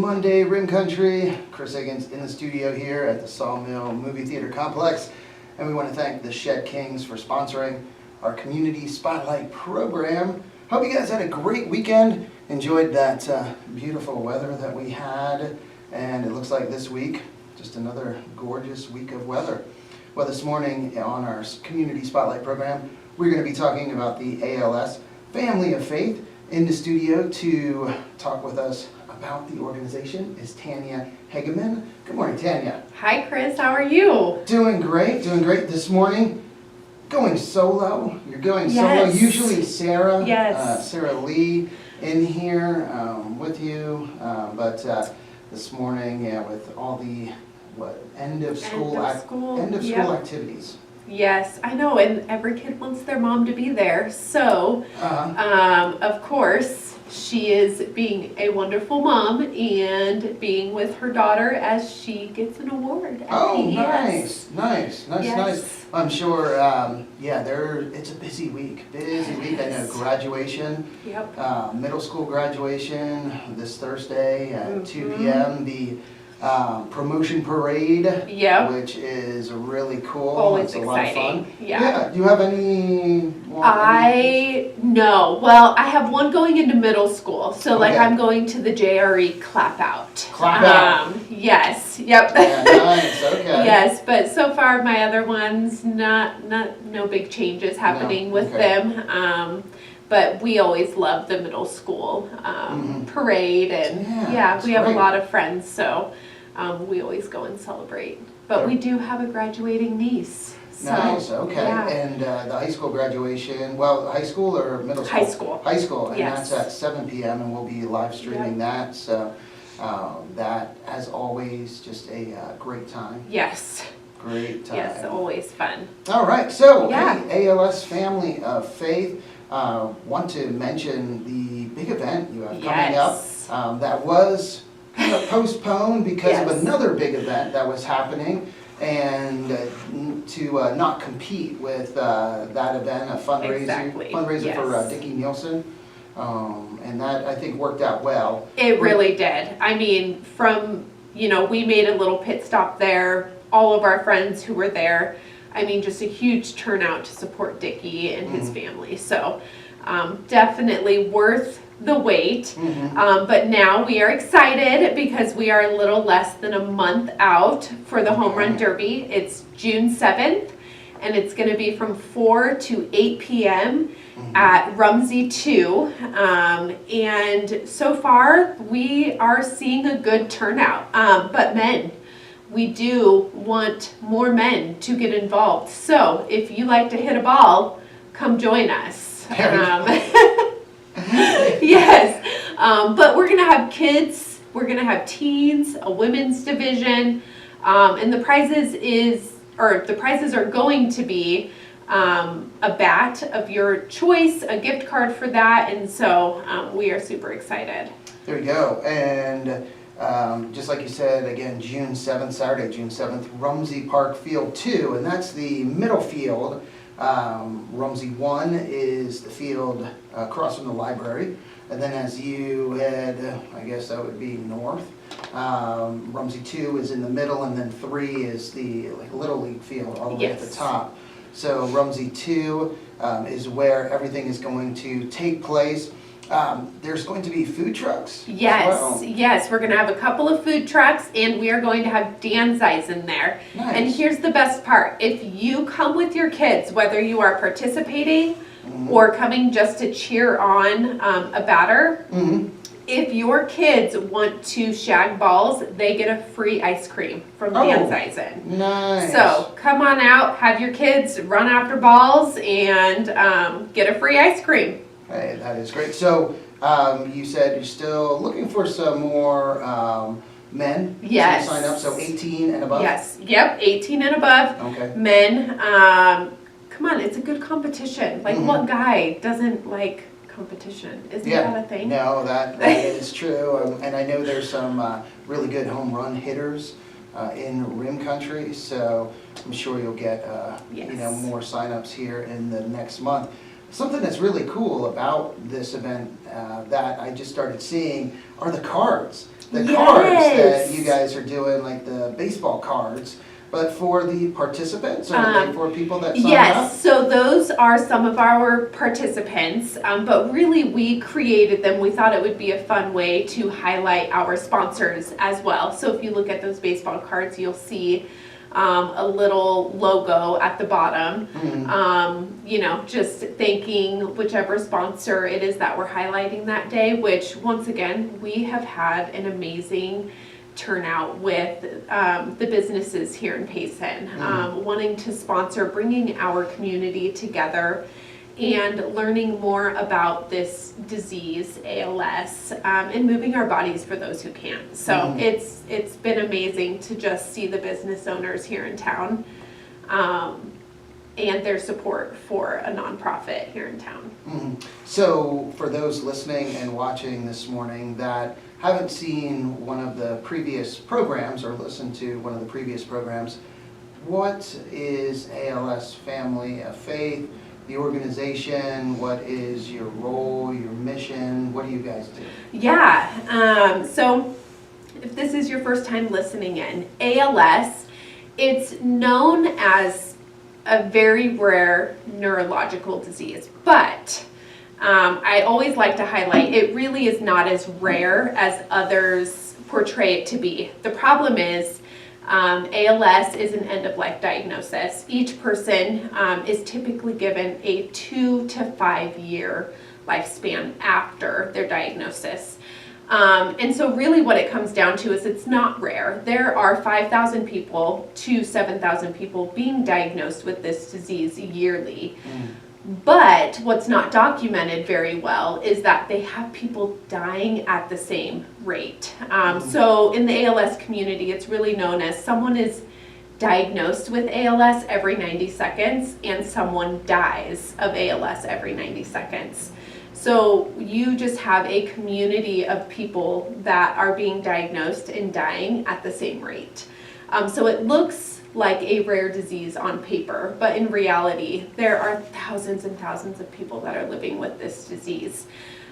Monday, Rim Country. Chris Higgins in the studio here at the Sawmill Movie Theater Complex. And we want to thank the Shed Kings for sponsoring our Community Spotlight program. Hope you guys had a great weekend. Enjoyed that beautiful weather that we had. And it looks like this week, just another gorgeous week of weather. Well, this morning on our Community Spotlight program, we're going to be talking about the ALS Family of Faith. In the studio to talk with us about the organization is Tanya Hageman. Good morning, Tanya. Hi, Chris. How are you? Doing great this morning. Going solo. You're going solo. Usually Sarah, Sarah Lee in here with you, but this morning, with all the end of school activities. Yes, I know, and every kid wants their mom to be there. So, of course, she is being a wonderful mom and being with her daughter as she gets an award at PES. Nice. I'm sure, it's a busy week. I know, graduation, middle school graduation this Thursday at 2 p.m. The promotion parade, which is really cool. Always it's exciting. A lot of fun. Yeah. Do you have any? No. Well, I have one going into middle school, so I'm going to the JRE clap out. Yes. Yep. Yeah, nice. Okay. Yes, but so far my other ones, no big changes happening with them. But we always love the middle school parade, and we have a lot of friends, so we always go and celebrate. But we do have a graduating niece. So, nice, okay. Yeah. And the high school graduation, high school or middle school? High school. High school, and that's at 7 p.m. and we'll be live streaming that. So that, as always, just a great time. Yes. Great time. Yes, always fun. All right, so ALS Family of Faith. Want to mention the big event you have coming up that was kind of postponed because of another big event that was happening, and to not compete with that event, a fundraiser for Dickie Nielsen, and that I think worked out well. It really did. I mean, we made a little pit stop there, all of our friends who were there. I mean, just a huge turnout to support Dickie and his family. So definitely worth the wait. But now we are excited because we are a little less than a month out for the Home Run Derby. It's June 7th, and it's going to be from 4 to 8 p.m. at Rumsey 2. And so far, we are seeing a good turnout. But men, we do want more men to get involved. So if you like to hit a ball, come join us. Yes. But we're going to have kids, we're going to have teens, a women's division, and the prizes are going to be a bat of your choice, a gift card for that, and so we are super excited. There you go. And just like you said, again, Saturday, June 7th, Rumsey Park Field 2, and that's the middle field. Rumsey 1 is the field across from the library, and then as you head, I guess that would be north, Rumsey 2 is in the middle, and then 3 is the Little League field all the way at the top. So Rumsey 2 is where everything is going to take place. There's going to be food trucks. Yes, we're going to have a couple of food trucks, and we are going to have danzais in there. Nice. And here's the best part. If you come with your kids, whether you are participating or coming just to cheer on a batter, if your kids want to shag balls, they get a free ice cream from danzais. Nice. So come on out, have your kids run after balls, and get a free ice cream. Hey, that is great. So you said you're still looking for some more men to sign up, so 18 and above? Yes, yep, 18 and above. Okay. Men, come on, it's a good competition. What guy doesn't like competition? Isn't that a thing? No, that is true. And I know there's some really good home run hitters in Rim Country, so I'm sure you'll get more sign-ups here in the next month. something that's really cool about this event that I just started seeing are the cards. The cards that you guys are doing, like the baseball cards. But for the participants, or are they for people that sign up? Yes, so those are some of our participants, but really we created them. We thought it would be a fun way to highlight our sponsors as well. So if you look at those baseball cards, you'll see a little logo at the bottom, you know, just thanking whichever sponsor it is that we're highlighting that day, which once again, we have had an amazing turnout with the businesses here in Payson, wanting to sponsor, bringing our community together and learning more about this disease, ALS, and moving our bodies for those who can't. So it's been amazing to just see the business owners here in town and their support for a nonprofit here in town. So for those listening and watching this morning that haven't seen one of the previous programs or listened to one of the previous programs, what is ALS Family of Faith, the organization? What is your role, your mission? What do you guys do? Yeah, so if this is your first time listening in, ALS, it's known as a very rare neurological disease, but I always like to highlight it really is not as rare as others portray it to be. The problem is ALS is an end-of-life diagnosis. Each person is typically given a 2 to 5 year lifespan after their diagnosis. And so really what it comes down to is it's not rare. There are 5,000 people to 7,000 people being diagnosed with this disease yearly. But what's not documented very well is that they have people dying at the same rate. So in the ALS community, it's really known as someone is diagnosed with ALS every 90 seconds and someone dies of ALS every 90 seconds. So you just have a community of people that are being diagnosed and dying at the same rate. So it looks like a rare disease on paper, but in reality, there are thousands and thousands of people that are living with this disease.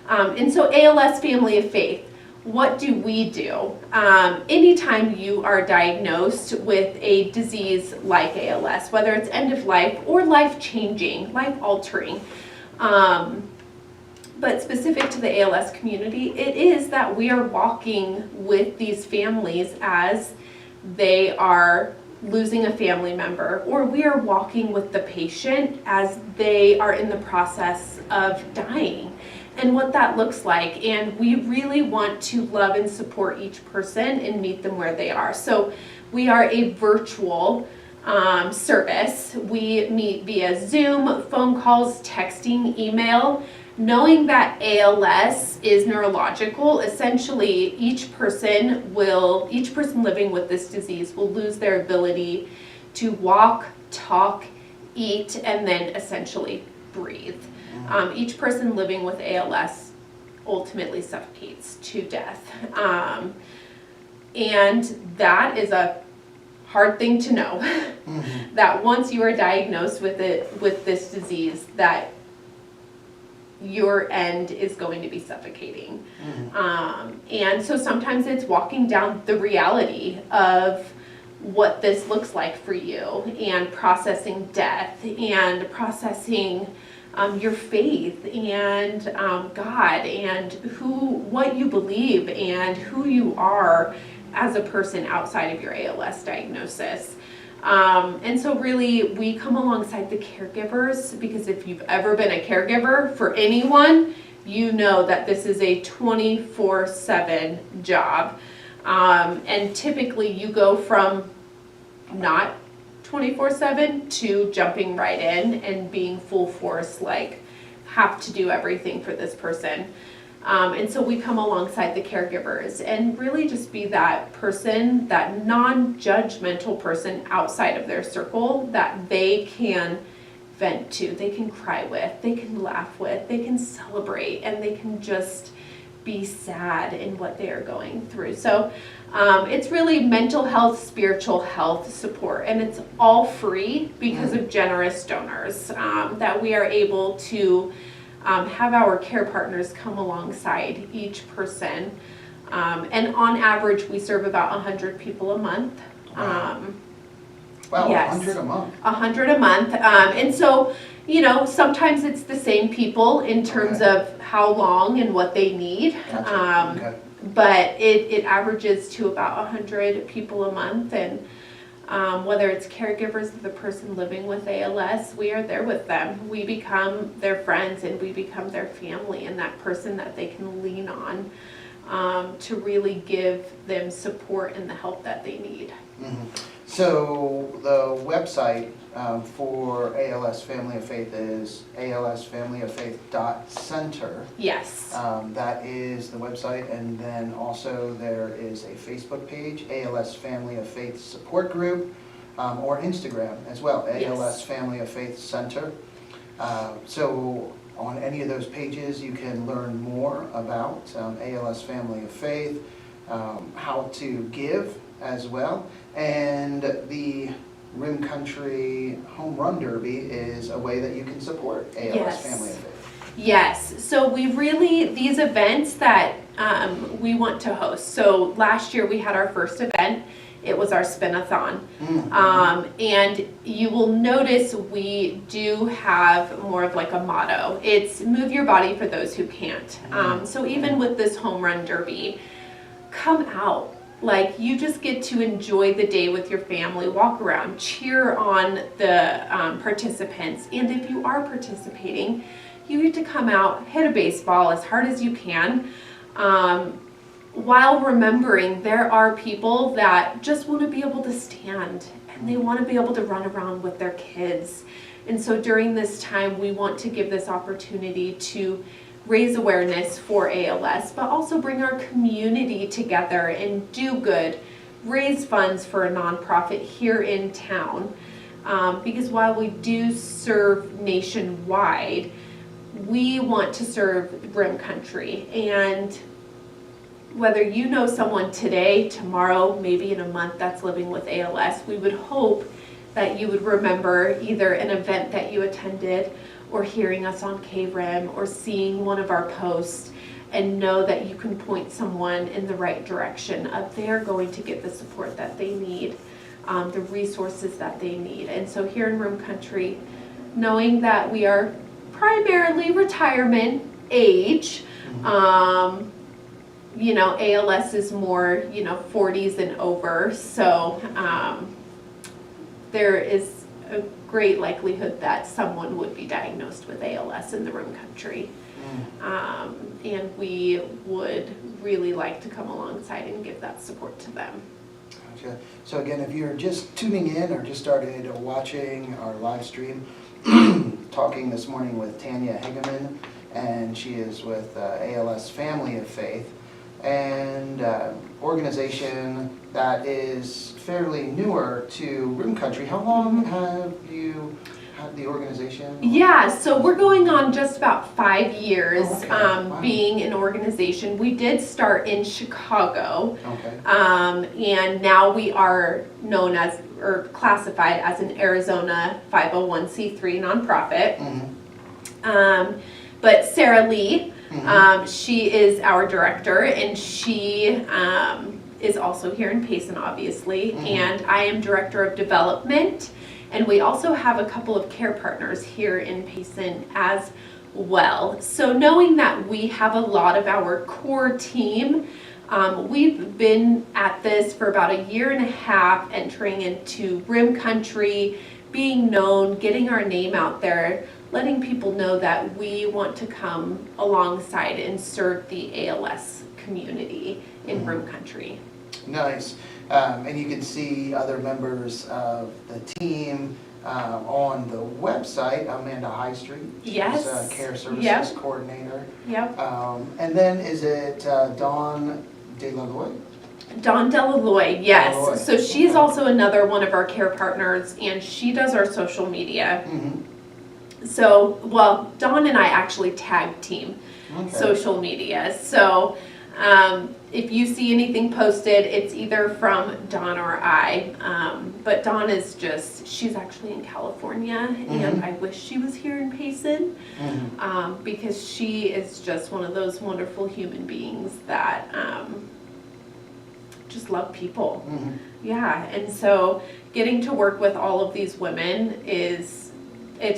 And so ALS Family of Faith, what do we do? Anytime you are diagnosed with a disease like ALS, whether it's end of life or life-changing, life-altering, but specific to the ALS community, it is that we are walking with these families as they are losing a family member, or we are walking with the patient as they are in the process of dying and what that looks like. And we really want to love and support each person and meet them where they are. So we are a virtual service. We meet via Zoom, phone calls, texting, email. Knowing that ALS is neurological, essentially each person living with this disease will lose their ability to walk, talk, eat, and then essentially breathe. Each person living with ALS ultimately suffocates to death. And that is a hard thing to know, that once you are diagnosed with this disease, that your end is going to be suffocating. And so sometimes it's walking down the reality of what this looks like for you and processing death and processing your faith and God and what you believe and who you are as a person outside of your ALS diagnosis. And so really we come alongside the caregivers, because if you've ever been a caregiver for anyone, you know that this is a 24/7 job. And typically you go from not 24/7 to jumping right in and being full force, like have to do everything for this person. And so we come alongside the caregivers and really just be that person, that non-judgmental person outside of their circle that they can vent to, they can cry with, they can laugh with, they can celebrate, and they can just be sad in what they are going through. So it's really mental health, spiritual health support, and it's all free because of generous donors that we are able to have our care partners come alongside each person. And on average, we serve about 100 people a month. Wow, yes. 100 a month. 100 a month. And so, you know, sometimes it's the same people in terms of how long and what they need. Gotcha. But it averages to about 100 people a month. And whether it's caregivers of the person living with ALS, we are there with them. We become their friends and we become their family and that person that they can lean on to really give them support and the help that they need. Mm-hmm. So the website for ALS Family of Faith is alsfamilyoffaith.center. Yes. That is the website, and then also there is a Facebook page, ALS Family of Faith Support Group, or Instagram as well, ALS Family of Faith Center. So on any of those pages you can learn more about ALS Family of Faith, how to give as well, and the Rim Country Home Run Derby is a way that you can support ALS Family of Faith. Yes, so we really, these events that we want to host. So last year we had our first event. It was our spin-a-thon. And you will notice we do have more of like a motto. It's move your body for those who can't. So even with this home run derby, come out. Like, you just get to enjoy the day with your family, walk around, cheer on the participants. And if you are participating, you get to come out, hit a baseball as hard as you can, while remembering there are people that just want to be able to stand and they want to be able to run around with their kids. And so during this time, we want to give this opportunity to raise awareness for ALS, but also bring our community together and do good, raise funds for a nonprofit here in town. Because while we do serve nationwide, we want to serve Rim Country. And whether you know someone today, tomorrow, maybe in a month that's living with ALS, we would hope that you would remember either an event that you attended or hearing us on KRIM or seeing one of our posts and know that you can point someone in the right direction of they're going to get the support that they need, the resources that they need. And so here in Rim Country, knowing that we are primarily retirement age, you know, ALS is more, you know, 40s and over, so there is a great likelihood that someone would be diagnosed with ALS in the Rim Country. And we would really like to come alongside and give that support to them. Gotcha. So again, if you're just tuning in or just started watching our live stream, talking this morning with Tanya Hageman, and she is with ALS Family of Faith, and organization that is fairly newer to Rim Country. How long have you had the organization? Yeah, so we're going on just about 5 years Wow. being an organization. We did start in Chicago, Okay. and now we are known as, or classified as, an Arizona 501c3 nonprofit. But Sarah Lee, she is our director, and she is also here in Payson, obviously, and I am director of development, and we also have a couple of care partners here in Payson as well. So knowing that we have a lot of our core team, we've been at this for about 1.5 years, entering into Rim Country, being known, getting our name out there, letting people know that we want to come alongside and serve the ALS community in Rim Country. Nice. And you can see other members of the team on the website. Amanda High Street, she's Care Services Coordinator. Yep. And then is it Dawn DeLaloy? Dawn Delaloy, yes. Delaloy. So she's also another one of our care partners, and she does our social media. So, well, Dawn and I actually tag team. social media. So if you see anything posted, it's either from Dawn or I. But Dawn is she's actually in California, and I wish she was here in Payson, because she is just one of those wonderful human beings that just love people. Yeah, and so getting to work with all of these women it's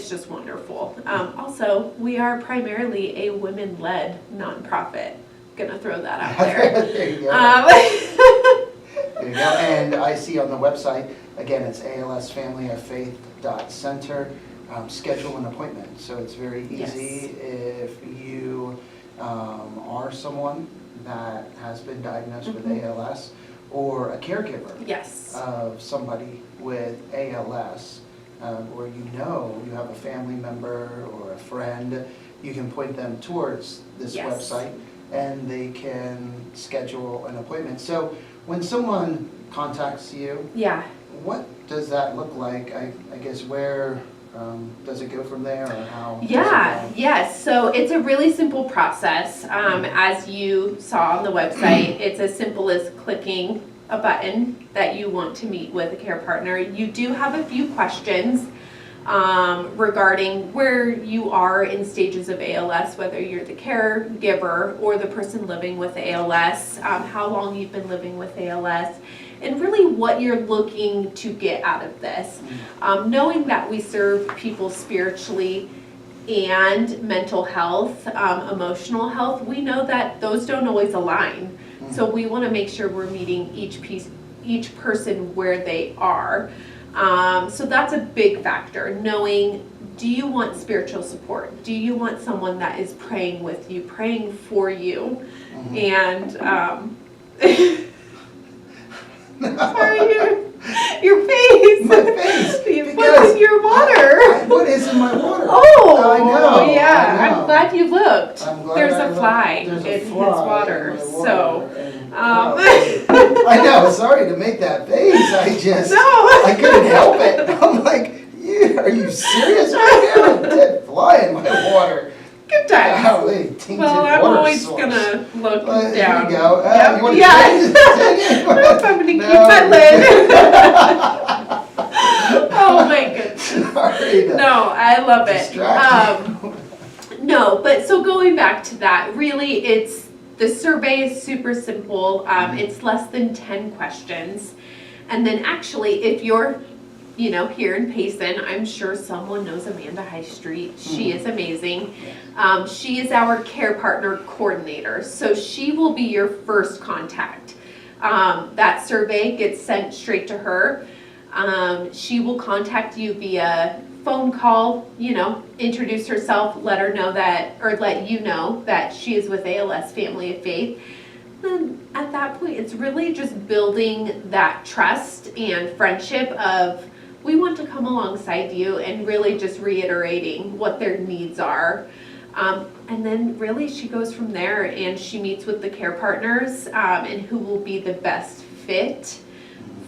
just wonderful. Also, we are primarily a women-led nonprofit. Gonna throw that out there. There you go. There you go. And I see on the website, again, it's alsfamilyoffaith.center. Schedule an appointment. So it's very easy if you are someone that has been diagnosed with ALS, or a caregiver of somebody with ALS, or you have a family member or a friend, you can point them towards this website and they can schedule an appointment. So when someone contacts you, what does that look like? I guess where does it go from there, or how? Yes. So it's a really simple process. As you saw on the website, it's as simple as clicking a button that you want to meet with a care partner. You do have a few questions regarding where you are in stages of ALS, whether you're the caregiver or the person living with ALS, how long you've been living with ALS, and really what you're looking to get out of this. Knowing that we serve people spiritually and mental health, emotional health, we know that those don't always align. So we want to make sure we're meeting each person where they are. So that's a big factor, knowing, do you want spiritual support? Do you want someone that is praying with you, praying for you? And sorry, your face. My face. What's in your water? What is in my water? Oh, I know. yeah. I'm glad you looked. There's a fly There's a in fly his water. in my So. I know. Sorry to make that face. I couldn't help it. I'm like, are you serious right here? A dead fly in my water. Good times. Tainted Well, I'm water always source. gonna look down. There you go. Yep. You want to Yeah. I'm gonna keep my lid. Oh my goodness. Sorry to No, I love it. distract you. No, but so going back to that, really the survey is super simple. It's less than 10 questions. And then actually, if you're here in Payson, I'm sure someone knows Amanda High Street. She is amazing. She is our care partner coordinator. So she will be your first contact. That survey gets sent straight to her. She will contact you via phone call, introduce herself, let you know that she is with ALS Family of Faith. Then at that point, it's really just building that trust and friendship of, we want to come alongside you, and really just reiterating what their needs are. And then really she goes from there and she meets with the care partners and who will be the best fit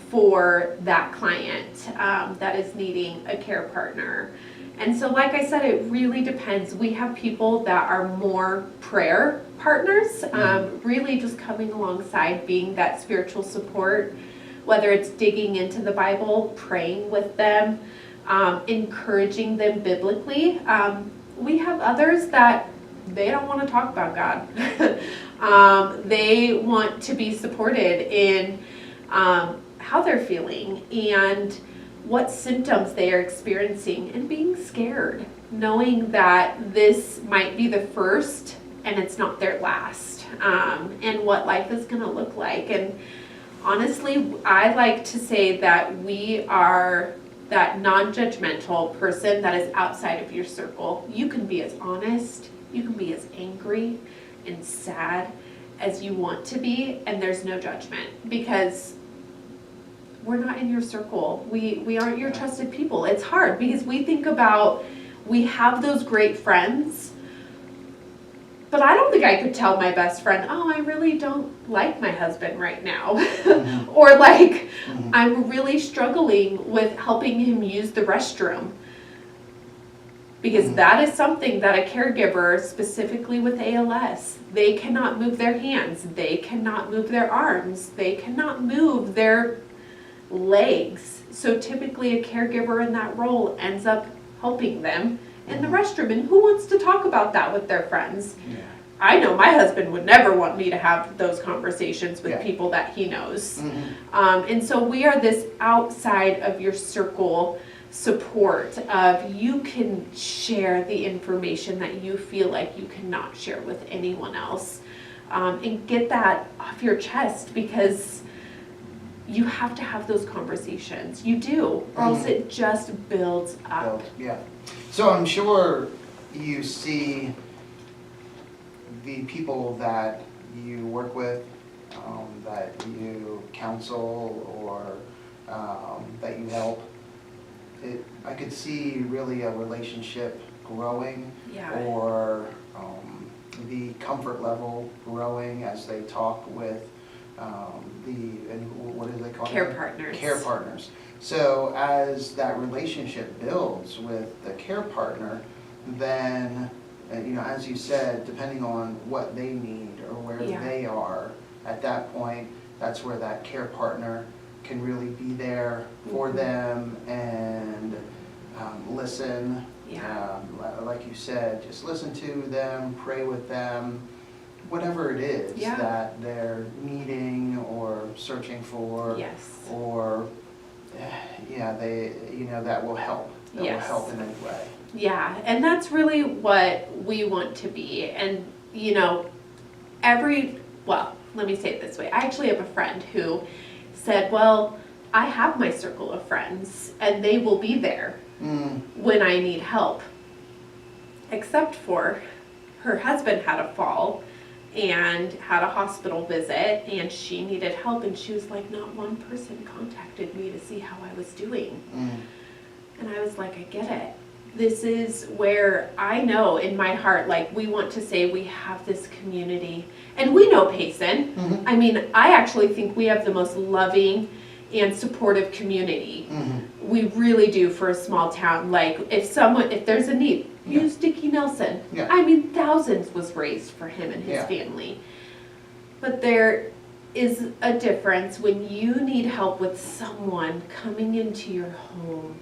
for that client that is needing a care partner. And so like I said, it really depends. We have people that are more prayer partners, really just coming alongside, being that spiritual support, whether it's digging into the Bible, praying with them, encouraging them biblically. We have others that they don't want to talk about God. They want to be supported in how they're feeling and what symptoms they are experiencing, and being scared, knowing that this might be the first and it's not their last, and what life is going to look like. And honestly, I like to say that we are that non-judgmental person that is outside of your circle. You can be as honest, you can be as angry and sad as you want to be, and there's no judgment, because we're not in your circle. We aren't your trusted people. It's hard because we think about, we have those great friends, but I don't think I could tell my best friend, oh, I really don't like my husband right now. Or like, I'm really struggling with helping him use the restroom. Because that is something that a caregiver, specifically with ALS, they cannot move their hands, they cannot move their arms, they cannot move their legs. So typically a caregiver in that role ends up helping them in the restroom. And who wants to talk about that with their friends? Yeah. I know my husband would never want me to have those conversations with Yeah. people that he knows. Mm-hmm. And so we are this outside of your circle support of you can share the information that you feel like you cannot share with anyone else, and get that off your chest, because you have to have those conversations. You do, or else it just builds up. Yeah. So I'm sure you see the people that you work with, that you counsel, or that you help. I could see really a relationship growing, Yeah. or the comfort level growing as they talk with what do they call Care them? partners. Care partners. So as that relationship builds with the care partner, then, as you said, depending on what they need or where Yeah. they are, at that point, that's where that care partner can really be there for them and listen. Yeah. Like you said, just listen to them, pray with them, whatever it is Yeah. that they're needing or searching for, Yes. or that will help. That will Yes. help in any way. Yeah, and that's really what we want to be. And, let me say it this way. I actually have a friend who said, well, I have my circle of friends and they will be there when I need help. Except for her husband had a fall and had a hospital visit, and she needed help, and she was like, not one person contacted me to see how I was doing. And I was like, I get it. This is where I know in my heart, like, we want to say we have this community. And we know Payson. Mm-hmm. I mean, I actually think we have the most loving and supportive community. Mm-hmm. We really do for a small town. Like, if there's a need, Yeah. use Dickie Nelson. Yeah. I mean, thousands was raised for him and his Yeah. family. But there is a difference when you need help with someone coming into your home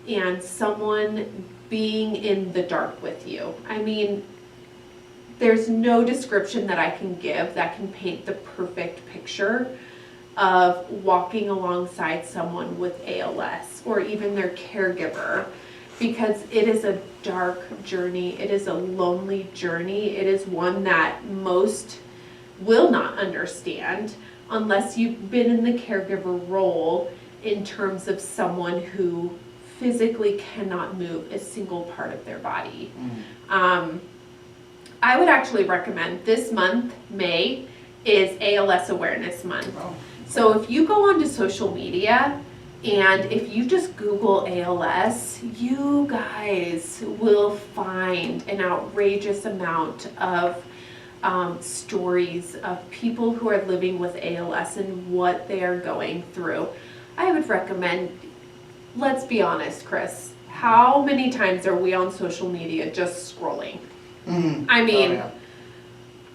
and someone being in the dark with you. I mean, there's no description that I can give that can paint the perfect picture of walking alongside someone with ALS or even their caregiver, because it is a dark journey. It is a lonely journey. It is one that most will not understand unless you've been in the caregiver role in terms of someone who physically cannot move a single part of their body. I would actually recommend this month, May, is ALS Awareness Month. Oh. So if you go onto social media and if you just Google ALS, you guys will find an outrageous amount of stories of people who are living with ALS and what they are going through. I would recommend, let's be honest, Chris, how many times are we on social media just scrolling? I mean, Oh, yeah.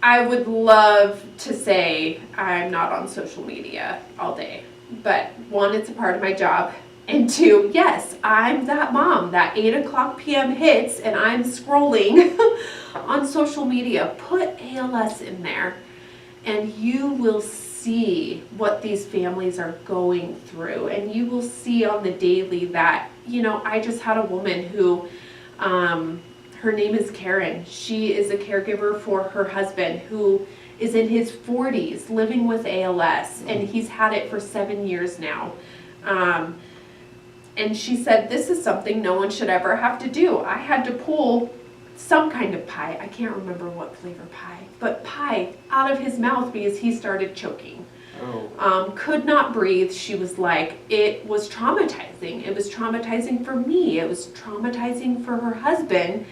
I would love to say I'm not on social media all day, but one, it's a part of my job, and two, yes, I'm that mom that 8:00 p.m. hits and I'm scrolling on social media. Put ALS in there and you will see what these families are going through, and you will see on the daily that, I just had a woman who, her name is Karen. She is a caregiver for her husband who is in his 40s living with ALS, and he's had it for 7 years now. And she said, this is something no one should ever have to do. I had to pull some kind of pie, I can't remember what flavor pie, but pie out of his mouth because he started choking. Could not breathe. She was like, it was traumatizing. It was traumatizing for me. It was traumatizing for her husband,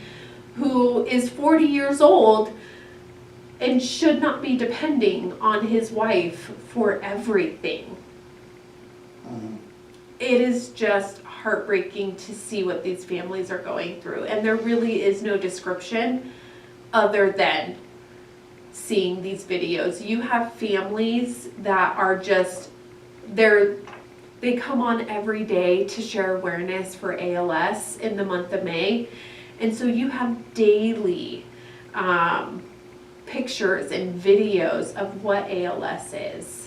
who is 40 years old and should not be depending on his wife for everything. It is just heartbreaking to see what these families are going through. And there really is no description other than seeing these videos. You have families that are just, they come on every day to share awareness for ALS in the month of May. And so you have daily pictures and videos of what ALS is.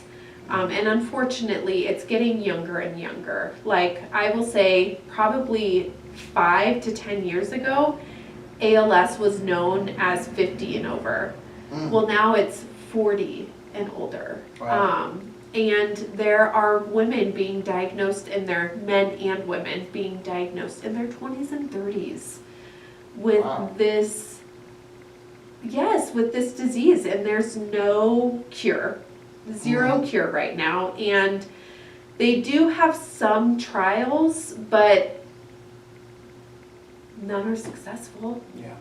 And unfortunately, it's getting younger and younger. Like, I will say probably 5 to 10 years ago, ALS was known as 50 and over. Well, now it's 40 and older. Wow. And there are women being diagnosed men and women being diagnosed in their 20s and 30s with Wow. this, with this disease. And there's no cure, zero cure right now. And they do have some trials, but none are successful. Yeah.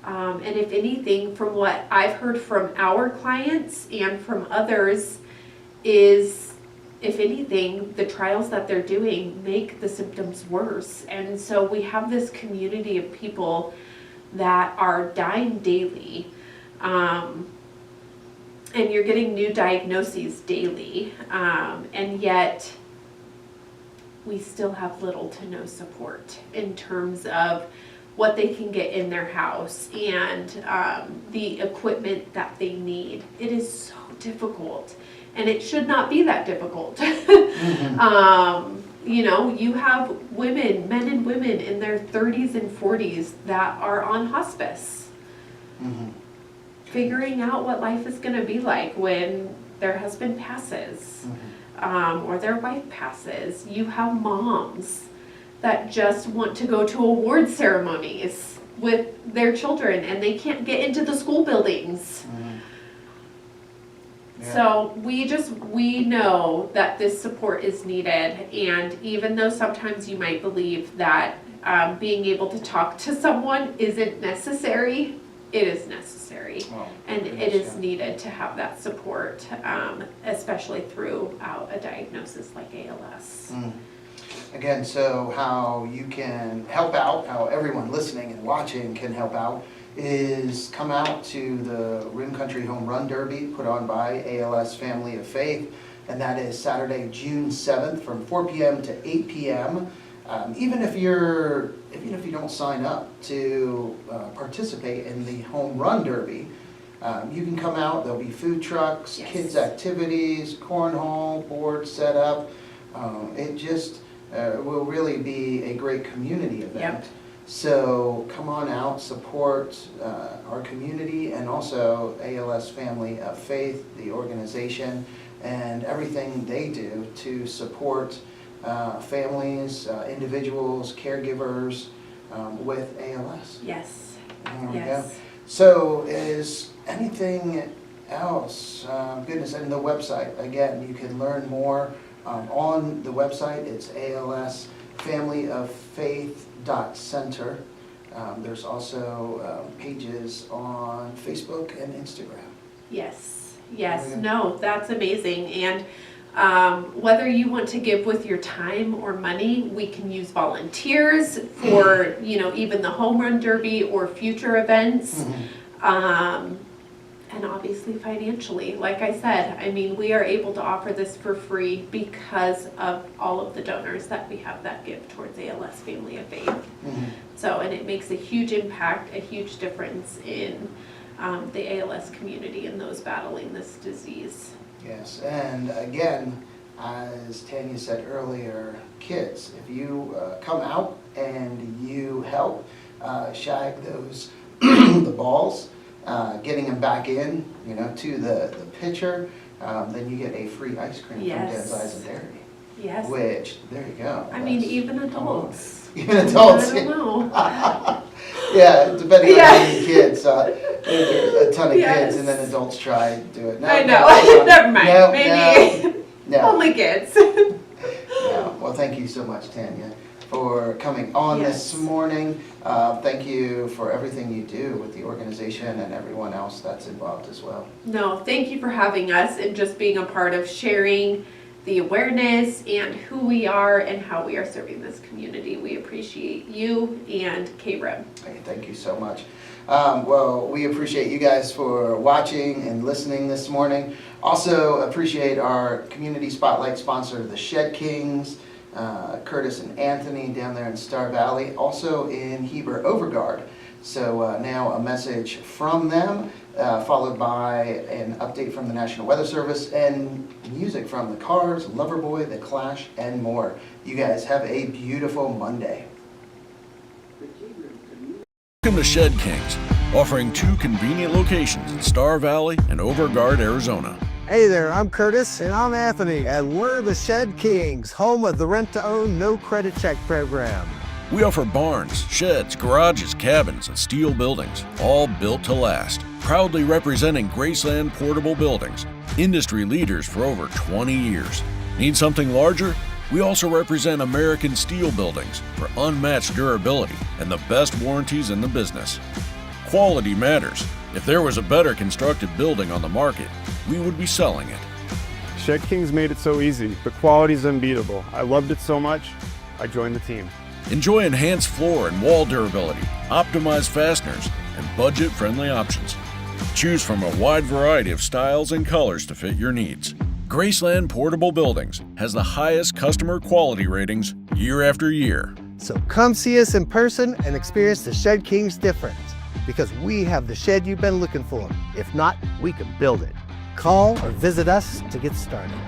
And if anything, from what I've heard from our clients and from others, is, if anything, the trials that they're doing make the symptoms worse. And so we have this community of people that are dying daily, and you're getting new diagnoses daily, and yet we still have little to no support in terms of what they can get in their house and the equipment that they need. It is so difficult, and it should not be that difficult. You know, you have women, men and women in their 30s and 40s that are on hospice, figuring out what life is going to be like when their husband passes, or their wife passes. You have moms that just want to go to award ceremonies with their children, and they can't get into the school buildings. Yeah. So we know that this support is needed, and even though sometimes you might believe that being able to talk to someone isn't necessary, it is necessary. Well, And it is needed to have that support, especially throughout a diagnosis like ALS. Again, so how you can help out, how everyone listening and watching can help out, is come out to the Rim Country Home Run Derby put on by ALS Family of Faith, and that is Saturday, June 7th from 4 p.m. to 8 p.m. Even if you don't sign up to participate in the Home Run Derby, you can come out. There'll be food trucks, Yes. kids activities, cornhole, boards set up. It just will really be a great community event. Yep. So come on out, support our community, and also ALS Family of Faith, the organization, and everything they do to support families, individuals, caregivers with ALS. Yes. There we go. Yes. So is anything else? Goodness, and the website, again, you can learn more on the website. It's alsfamilyoffaith.center. There's also pages on Facebook and Instagram. Yes. Yes. There we No, that's amazing. And whether you want to give with your time or money, we can use volunteers for, even the home run derby or future events. And obviously financially, like I said, we are able to offer this for free because of all of the donors that we have that give towards ALS Family of Faith. So, and it makes a huge impact, a huge difference in the ALS community and those battling this disease. Yes, and again, as Tanya said earlier, kids, if you come out and you help shag those the balls, getting them back in, to the pitcher, then you get a free ice cream from Yes. Den's Eyes and Dairy. Yes. Which, there you go. Even adults. Even adults. I don't know. Yeah, depending on Yeah. how many kids. There's a ton of Yes. kids, and then adults try to do it. No, I no, know. no, Never mind. no, Maybe No. only kids. Yeah. Well, thank you so much, Tanya, for coming on Yes. this morning. Thank you for everything you do with the organization and everyone else that's involved as well. No, thank you for having us and just being a part of sharing the awareness and who we are and how we are serving this community. We appreciate you and KRIM. Hey, thank you so much. Well, we appreciate you guys for watching and listening this morning. Also appreciate our community spotlight sponsor, the Shed Kings, Curtis and Anthony down there in Star Valley, also in Heber Overguard. So now a message from them, followed by an update from the National Weather Service and music from the Cars, Loverboy, The Clash, and more. You guys have a beautiful Monday. Welcome to Shed Kings, offering 2 convenient locations in Star Valley and Overguard, Arizona. Hey there, I'm Curtis. And I'm Anthony. And we're the Shed Kings, home of the rent-to-own, no credit check program. We offer barns, sheds, garages, cabins, and steel buildings, all built to last. Proudly representing Graceland Portable Buildings, industry leaders for over 20 years. Need something larger? We also represent American Steel Buildings for unmatched durability and the best warranties in the business. Quality matters. If there was a better constructed building on the market, we would be selling it. Shed Kings made it so easy, but quality's unbeatable. I loved it so much, I joined the team. Enjoy enhanced floor and wall durability, optimized fasteners, and budget-friendly options. Choose from a wide variety of styles and colors to fit your needs. Graceland Portable Buildings has the highest customer quality ratings year after year. So come see us in person and experience the Shed Kings difference, because we have the shed you've been looking for. If not, we can build it. Call or visit us to get started.